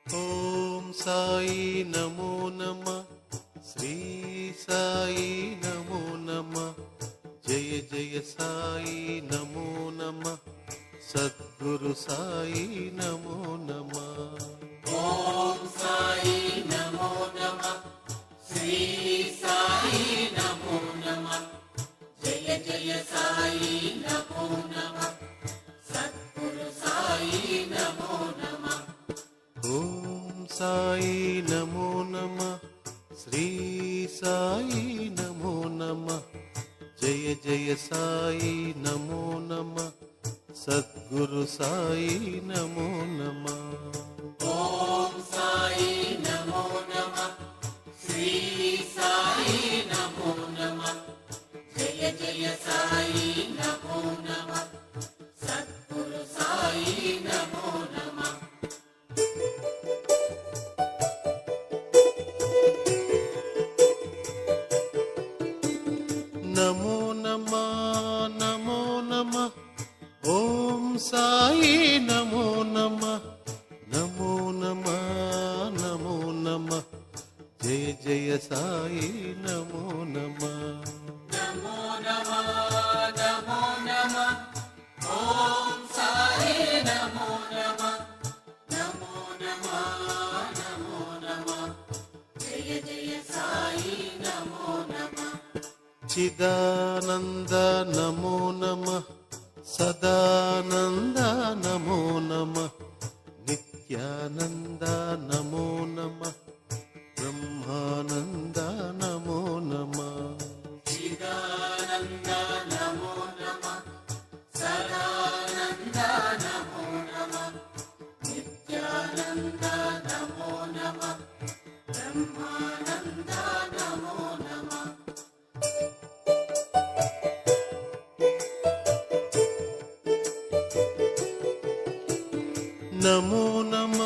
ఓం సాయి నమో నమ, శ్రీ సాయి నమో నమ, జయ జయ సాయి నమో నమ, సద్గురు సాయి నమో నమ. ఓం సాయి నమో నమ, శ్రీ సాయి నమో నమ, జయ జయ సాయి నమో నమ, సద్గురు సాయి నమో నమ. ఓం సాయి నమో నమ, శ్రీ సాయి నమో నమ, జయ జయ సాయి నమో నమ, సద్గురు సాయి నమో నమ. ఓం సాయి నమో నమ, శ్రీ సాయి నమో నమ, జయ జయ సాయి నమో నమ, సద్గురు సాయి నమో నమ. నమో నమ నమో నమ, ఓం సాయి నమో నమ, నమో నమ నమో నమ, జయ జయ సాయి నమో నమ. నమో నమ నమో నమ, ఓం సాయి నమో నమ, నమో నమ నమో నమ, జయ జయ సాయి నమో నమ. చిదానంద నమో నమ, సదానంద నమో నమ, నిత్యానంద నమో నమ, బ్రహ్మానంద నమో నమ. చిదానంద నమో నమ, సదానంద నమో నమ, నిత్యానంద నమో నమ, బ్రహ్మానంద నమో నమ. నమో నమ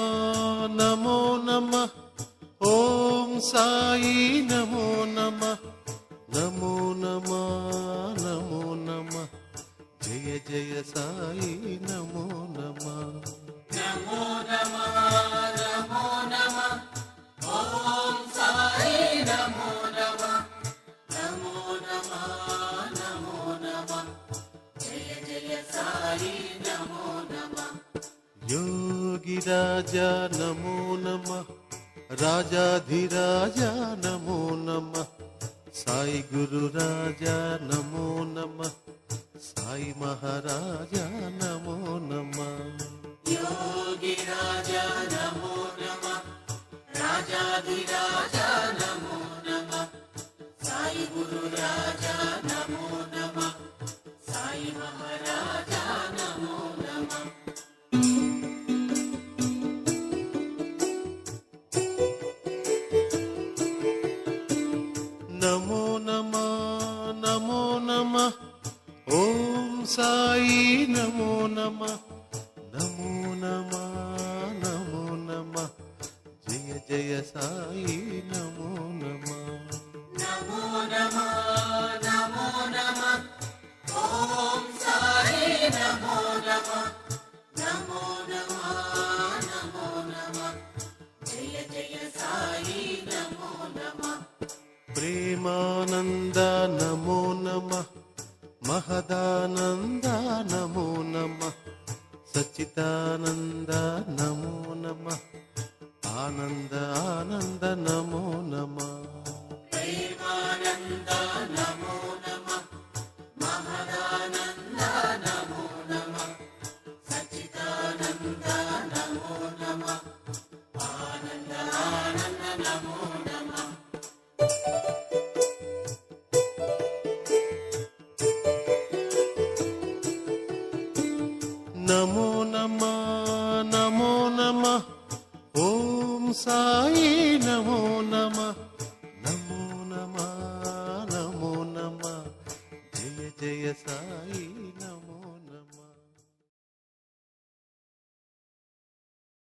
నమో నమ, ఓం సాయి నమో నమ, నమో నమ నమో నమ, జయ జయ సాయి నమో నమ. నమో నమ నమో నమ, ఓం సాయి నమో నమ, నమో నమ నమో నమ, జయ జయ సాయి నమో నమ. యోగిరాజ నమో నమ, రాజాధిరాజ నమో నమ, సాయి గురు రాజా నమో నమ, సాయి మహారాజ నమో నమ. యోగి రాజా నమో నమ, రాజాధిరాజ నమో నమ, సాయి గురు రాజా నమో నమ, సాయి మహారాజ నమో నమ. నమో నమ నమో నమ, ఓం సాయి నమో నమ, నమో నమ నమో నమ, జయ జయ సాయి నమో నమ. నమో నమ నమో నమ, ఓం సాయి నమో నమ, నమో నమ నమో నమ, జయ జయ సాయి నమో నమ. ప్రేమానంద నమో నమ, మహదానంద నమో నమ, సచ్చిదానంద నమో నమ, ఆనంద